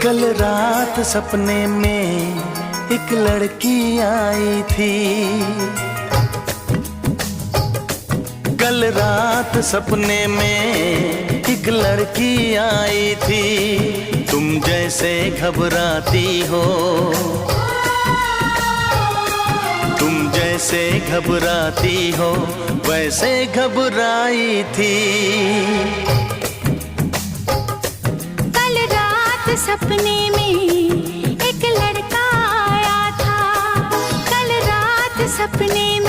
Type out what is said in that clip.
कल रात सपने में एक लड़की आई थी। कल रात सपने में एक लड़की आई थी। तुम जैसे घबराती हो, तुम जैसे घबराती हो वैसे घबराई थी। कल रात सपने में एक लड़का आया था। कल रात सपने में